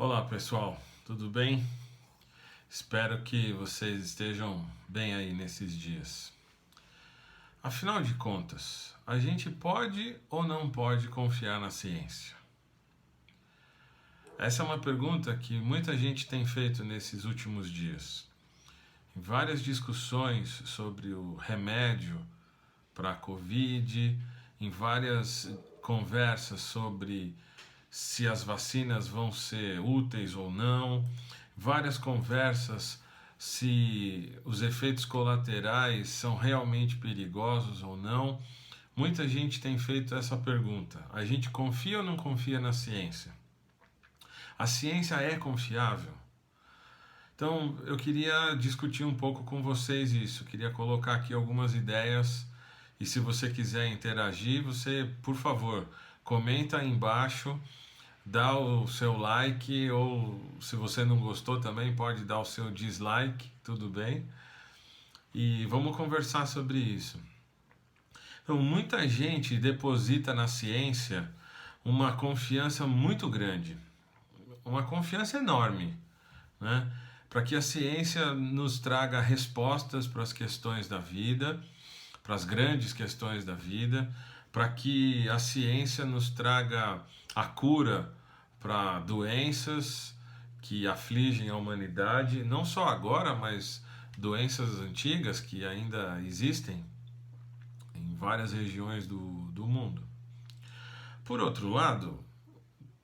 Olá pessoal, tudo bem? Espero que vocês estejam bem aí nesses dias. Afinal de contas, a gente pode ou não pode confiar na ciência? Essa é uma pergunta que muita gente tem feito nesses últimos dias. Em várias discussões sobre o remédio para a Covid, em várias conversas sobre se as vacinas vão ser úteis ou não, várias conversas se os efeitos colaterais são realmente perigosos ou não. Muita gente tem feito essa pergunta. A gente confia ou não confia na ciência? A ciência é confiável? Então, eu queria discutir um pouco com vocês isso. Queria colocar aqui algumas ideias e se você quiser interagir, você, por favor, comenta aí embaixo, dá o seu like ou se você não gostou também pode dar o seu dislike, tudo bem? E vamos conversar sobre isso. Então, muita gente deposita na ciência uma confiança muito grande, uma confiança enorme, né? Para que a ciência nos traga respostas para as questões da vida, para as grandes questões da vida, para que a ciência nos traga a cura para doenças que afligem a humanidade, não só agora, mas doenças antigas que ainda existem em várias regiões do mundo. Por outro lado,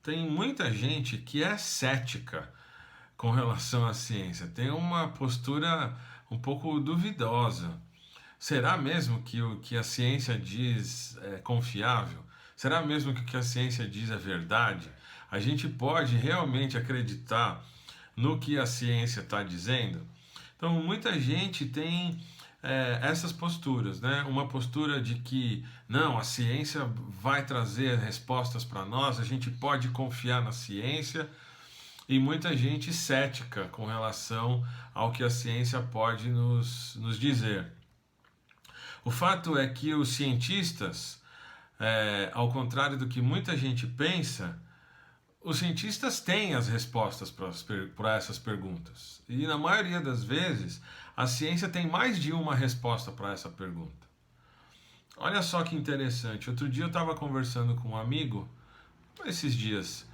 tem muita gente que é cética com relação à ciência, tem uma postura um pouco duvidosa. Será mesmo que o que a ciência diz é confiável? Será mesmo que o que a ciência diz é verdade? A gente pode realmente acreditar no que a ciência está dizendo? Então, muita gente tem essas posturas, né? Uma postura de que não, a ciência vai trazer respostas para nós, a gente pode confiar na ciência, e muita gente cética com relação ao que a ciência pode nos dizer. O fato é que os cientistas, ao contrário do que muita gente pensa, os cientistas têm as respostas para essas perguntas. E na maioria das vezes, a ciência tem mais de uma resposta para essa pergunta. Olha só que interessante. Outro dia eu estava conversando com um amigo, esses dias,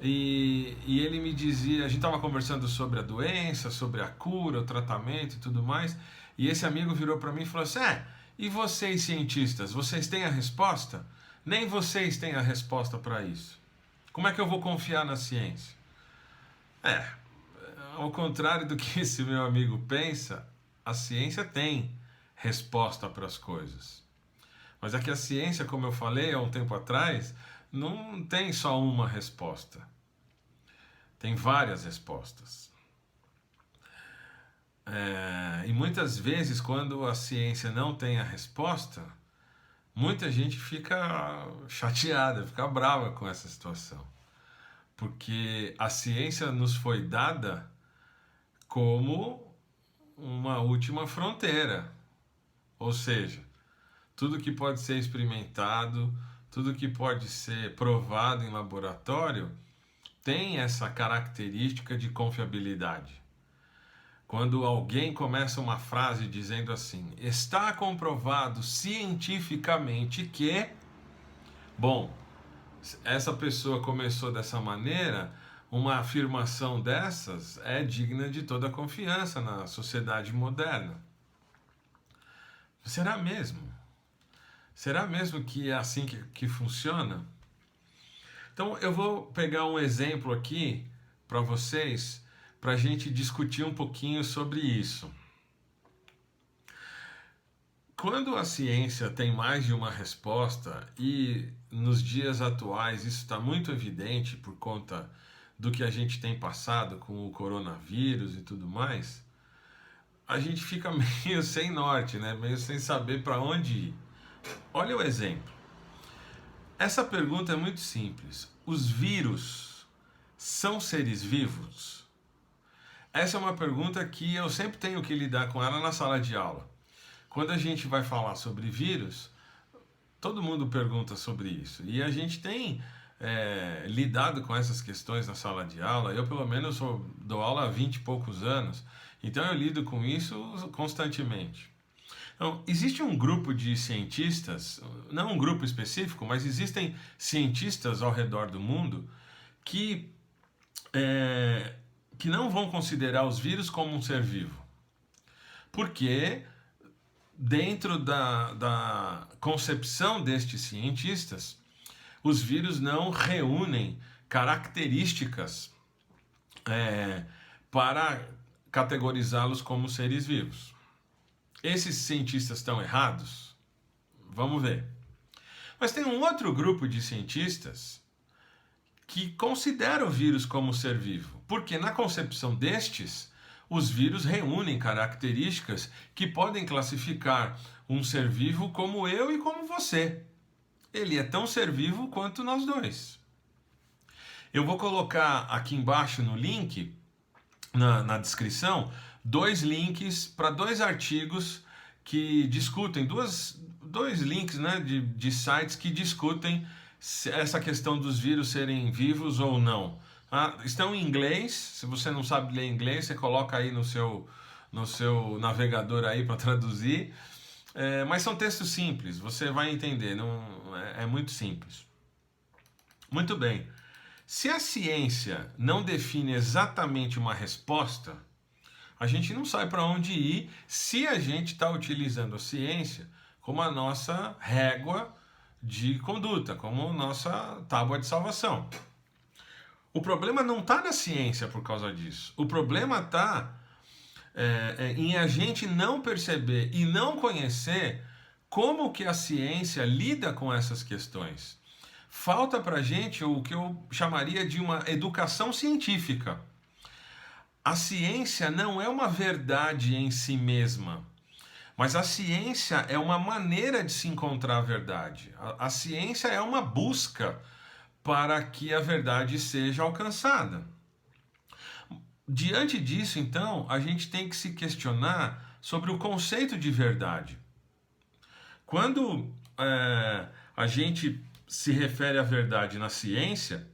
e ele me dizia, a gente estava conversando sobre a doença, sobre a cura, o tratamento e tudo mais, e esse amigo virou para mim e falou assim: e vocês cientistas, vocês têm a resposta? Nem vocês têm a resposta para isso. Como é que eu vou confiar na ciência? Ao contrário do que esse meu amigo pensa, a ciência tem resposta para as coisas. Mas é que a ciência, como eu falei há um tempo atrás, não tem só uma resposta. Tem várias respostas. E muitas vezes, quando a ciência não tem a resposta, muita gente fica chateada, fica brava com essa situação. Porque a ciência nos foi dada como uma última fronteira. Ou seja, tudo que pode ser experimentado, tudo que pode ser provado em laboratório, tem essa característica de confiabilidade. Quando alguém começa uma frase dizendo assim: está comprovado cientificamente que... Bom, essa pessoa começou dessa maneira, uma afirmação dessas é digna de toda confiança na sociedade moderna. Será mesmo? Será mesmo que é assim que funciona? Então eu vou pegar um exemplo aqui para vocês, para a gente discutir um pouquinho sobre isso. Quando a ciência tem mais de uma resposta, e nos dias atuais isso está muito evidente por conta do que a gente tem passado com o coronavírus e tudo mais, a gente fica meio sem norte, né? Meio sem saber para onde ir. Olha o exemplo. Essa pergunta é muito simples. Os vírus são seres vivos? Essa é uma pergunta que eu sempre tenho que lidar com ela na sala de aula. Quando a gente vai falar sobre vírus, todo mundo pergunta sobre isso. E a gente tem lidado com essas questões na sala de aula. Eu, pelo menos, dou aula há 20 e poucos anos, então eu lido com isso constantemente. Então, existe um grupo de cientistas, não um grupo específico, mas existem cientistas ao redor do mundo que, que não vão considerar os vírus como um ser vivo. Porque, dentro da concepção destes cientistas, os vírus não reúnem características para categorizá-los como seres vivos. Esses cientistas estão errados? Vamos ver. Mas tem um outro grupo de cientistas que considera o vírus como ser vivo, porque na concepção destes, os vírus reúnem características que podem classificar um ser vivo como eu e como você. Ele é tão ser vivo quanto nós dois. Eu vou colocar aqui embaixo no link, na descrição, 2 links para 2 artigos que discutem, dois links, né, de sites que discutem essa questão dos vírus serem vivos ou não. Estão em inglês. Se você não sabe ler inglês, você coloca aí no seu navegador aí para traduzir. Mas são textos simples, você vai entender, é muito simples. Muito bem. Se a ciência não define exatamente uma resposta, a gente não sabe para onde ir se a gente está utilizando a ciência como a nossa régua de conduta, como nossa tábua de salvação. O problema não está na ciência por causa disso. O problema está em a gente não perceber e não conhecer como que a ciência lida com essas questões. Falta para a gente o que eu chamaria de uma educação científica. A ciência não é uma verdade em si mesma, mas a ciência é uma maneira de se encontrar a verdade. A ciência é uma busca para que a verdade seja alcançada. Diante disso, então, a gente tem que se questionar sobre o conceito de verdade. Quando a gente se refere à verdade na ciência,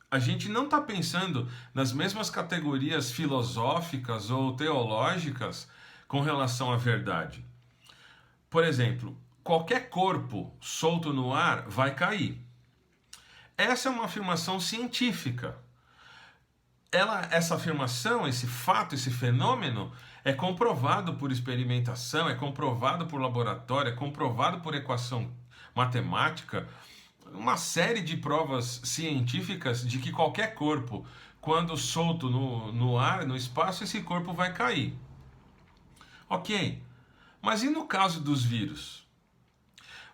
a gente não está pensando nas mesmas categorias filosóficas ou teológicas com relação à verdade. Por exemplo, qualquer corpo solto no ar vai cair. Essa é uma afirmação científica. Essa afirmação, esse fato, esse fenômeno é comprovado por experimentação, é comprovado por laboratório, é comprovado por equação matemática, uma série de provas científicas de que qualquer corpo, quando solto no ar, no espaço, esse corpo vai cair. Ok, mas e no caso dos vírus?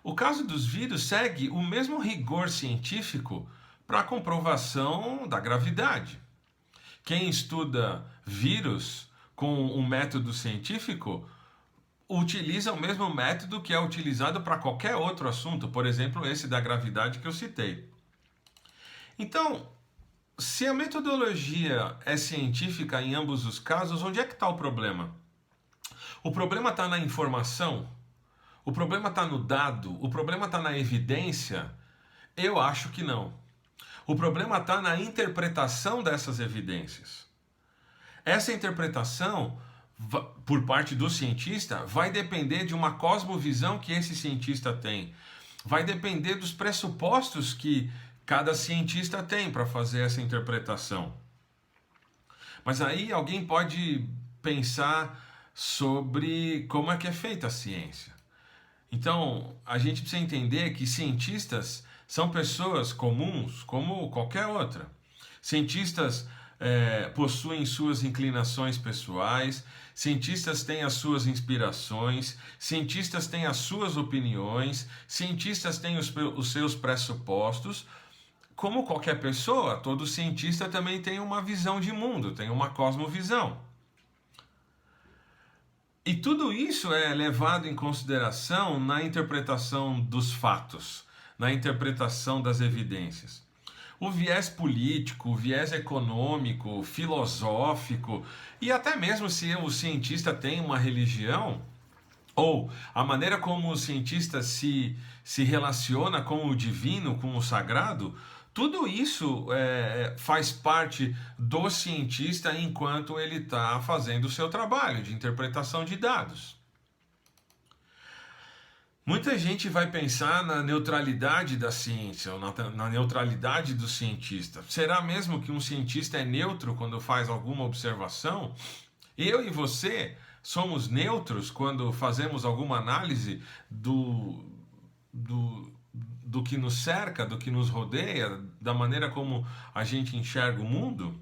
O caso dos vírus segue o mesmo rigor científico para a comprovação da gravidade. Quem estuda vírus com um método científico utiliza o mesmo método que é utilizado para qualquer outro assunto, por exemplo, esse da gravidade que eu citei. Então, se a metodologia é científica em ambos os casos, onde é que está o problema? O problema está na informação? O problema está no dado? O problema está na evidência? Eu acho que não. O problema está na interpretação dessas evidências. Essa interpretação, por parte do cientista, vai depender de uma cosmovisão que esse cientista tem. Vai depender dos pressupostos que cada cientista tem para fazer essa interpretação. Mas aí alguém pode pensar sobre como é que é feita a ciência. Então, a gente precisa entender que cientistas são pessoas comuns como qualquer outra. Cientistas possuem suas inclinações pessoais, cientistas têm as suas inspirações, cientistas têm as suas opiniões, cientistas têm os seus pressupostos. Como qualquer pessoa, todo cientista também tem uma visão de mundo, tem uma cosmovisão. E tudo isso é levado em consideração na interpretação dos fatos, na interpretação das evidências. O viés político, o viés econômico, filosófico, e até mesmo se o cientista tem uma religião, ou a maneira como o cientista se relaciona com o divino, com o sagrado, Tudo isso faz parte do cientista enquanto ele está fazendo o seu trabalho de interpretação de dados. Muita gente vai pensar na neutralidade da ciência, ou na neutralidade do cientista. Será mesmo que um cientista é neutro quando faz alguma observação? Eu e você somos neutros quando fazemos alguma análise do que nos cerca, do que nos rodeia, da maneira como a gente enxerga o mundo?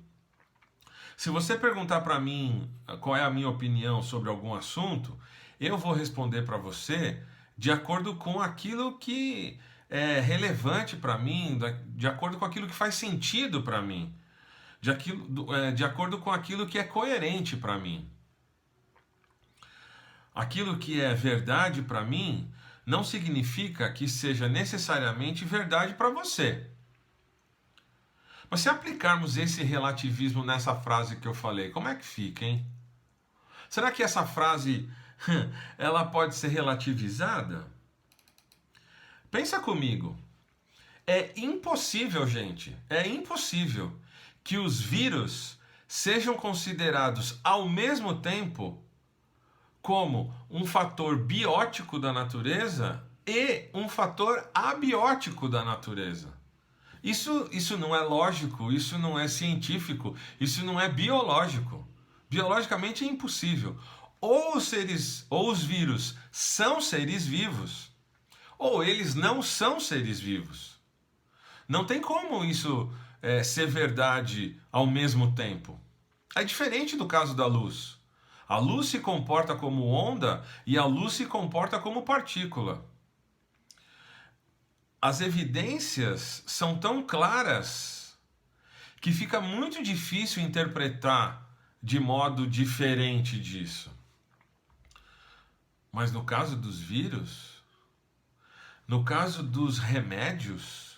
Se você perguntar para mim qual é a minha opinião sobre algum assunto, eu vou responder para você de acordo com aquilo que é relevante para mim, de acordo com aquilo que faz sentido para mim, de acordo com aquilo que é coerente para mim. Aquilo que é verdade para mim não significa que seja necessariamente verdade para você. Mas se aplicarmos esse relativismo nessa frase que eu falei, como é que fica, hein? Será que essa frase ela pode ser relativizada? Pensa comigo. É impossível, gente, é impossível que os vírus sejam considerados ao mesmo tempo como um fator biótico da natureza e um fator abiótico da natureza. Isso não é lógico, isso não é científico, isso não é biológico. Biologicamente é impossível. Ou os vírus são seres vivos, ou eles não são seres vivos. Não tem como isso ser verdade ao mesmo tempo. É diferente do caso da luz. A luz se comporta como onda e a luz se comporta como partícula. As evidências são tão claras que fica muito difícil interpretar de modo diferente disso. Mas no caso dos vírus, no caso dos remédios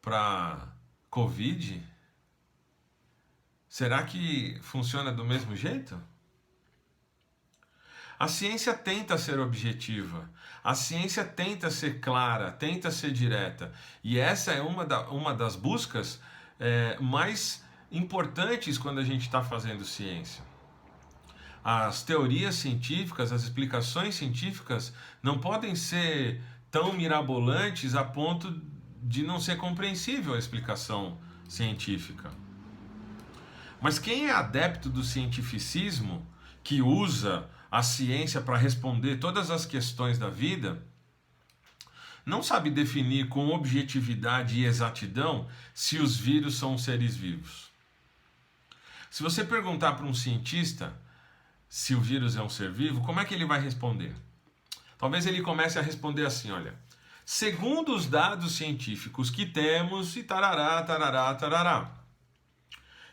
para Covid, será que funciona do mesmo jeito? A ciência tenta ser objetiva, a ciência tenta ser clara, tenta ser direta. E essa é uma das buscas mais importantes quando a gente está fazendo ciência. As teorias científicas, as explicações científicas não podem ser tão mirabolantes a ponto de não ser compreensível a explicação científica. Mas quem é adepto do cientificismo, que usa a ciência para responder todas as questões da vida, não sabe definir com objetividade e exatidão se os vírus são seres vivos. Se você perguntar para um cientista se o vírus é um ser vivo, como é que ele vai responder? Talvez ele comece a responder assim, olha, segundo os dados científicos que temos, e tarará, tarará, tarará.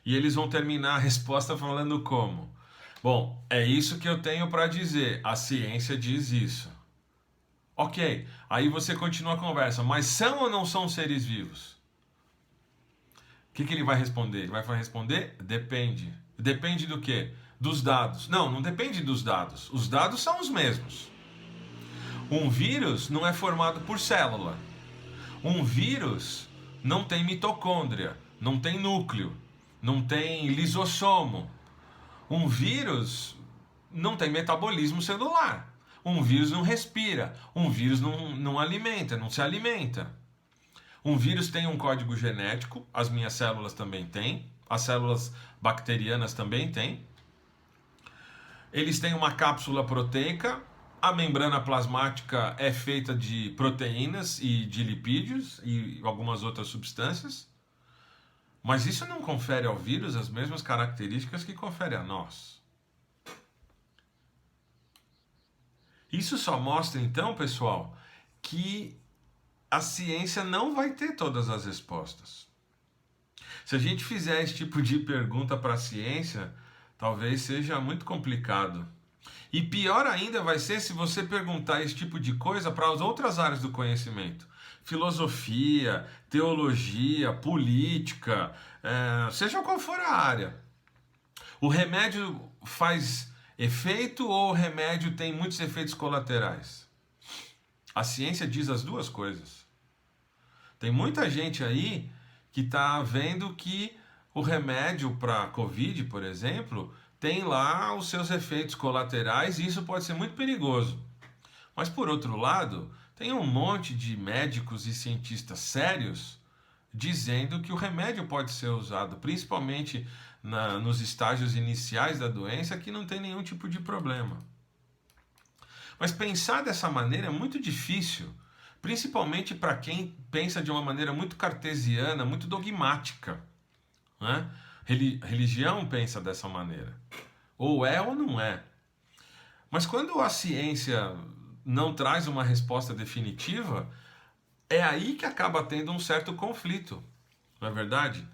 E eles vão terminar a resposta falando como? Bom, é isso que eu tenho para dizer, a ciência diz isso. Ok, aí você continua a conversa, mas são ou não são seres vivos? O que ele vai responder? Ele vai responder, depende. Depende do quê? Dos dados. Não depende dos dados. Os dados são os mesmos. Um vírus não é formado por célula. Um vírus não tem mitocôndria, não tem núcleo, não tem lisossomo. Um vírus não tem metabolismo celular. Um vírus não respira. Um vírus não alimenta, não se alimenta. Um vírus tem um código genético, as minhas células também têm, as células bacterianas também têm. Eles têm uma cápsula proteica, a membrana plasmática é feita de proteínas e de lipídios e algumas outras substâncias. Mas isso não confere ao vírus as mesmas características que confere a nós. Isso só mostra então, pessoal, que a ciência não vai ter todas as respostas. Se a gente fizer esse tipo de pergunta para a ciência, talvez seja muito complicado. E pior ainda vai ser se você perguntar esse tipo de coisa para as outras áreas do conhecimento. Filosofia, teologia, política, seja qual for a área. O remédio faz efeito ou o remédio tem muitos efeitos colaterais? A ciência diz as duas coisas. Tem muita gente aí que está vendo que o remédio para a Covid, por exemplo, tem lá os seus efeitos colaterais e isso pode ser muito perigoso. Mas, por outro lado, tem um monte de médicos e cientistas sérios dizendo que o remédio pode ser usado, principalmente nos estágios iniciais da doença, que não tem nenhum tipo de problema. Mas pensar dessa maneira é muito difícil, principalmente para quem pensa de uma maneira muito cartesiana, muito dogmática, né? Religião pensa dessa maneira. Ou é ou não é. Mas quando a ciência não traz uma resposta definitiva, é aí que acaba tendo um certo conflito, não é verdade?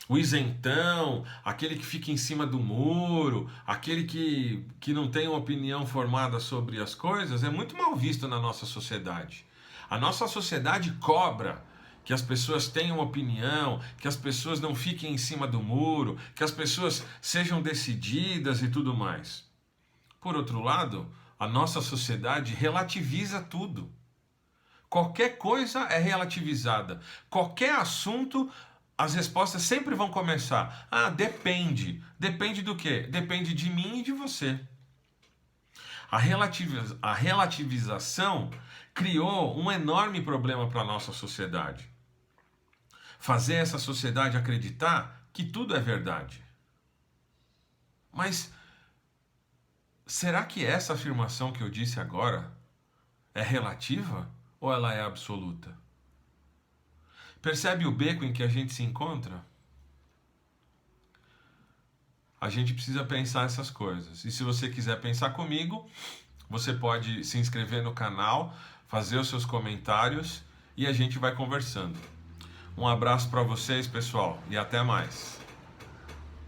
O isentão, aquele que fica em cima do muro, aquele que não tem uma opinião formada sobre as coisas, é muito mal visto na nossa sociedade. A nossa sociedade cobra que as pessoas tenham opinião, que as pessoas não fiquem em cima do muro, que as pessoas sejam decididas e tudo mais. Por outro lado, a nossa sociedade relativiza tudo. Qualquer coisa é relativizada. Qualquer assunto, as respostas sempre vão começar. Ah, depende. Depende do quê? Depende de mim e de você. A relativização criou um enorme problema para a nossa sociedade. Fazer essa sociedade acreditar que tudo é verdade. Mas será que essa afirmação que eu disse agora é relativa ou ela é absoluta? Percebe o beco em que a gente se encontra? A gente precisa pensar essas coisas. E se você quiser pensar comigo, você pode se inscrever no canal, fazer os seus comentários e a gente vai conversando. Um abraço para vocês, pessoal, e até mais.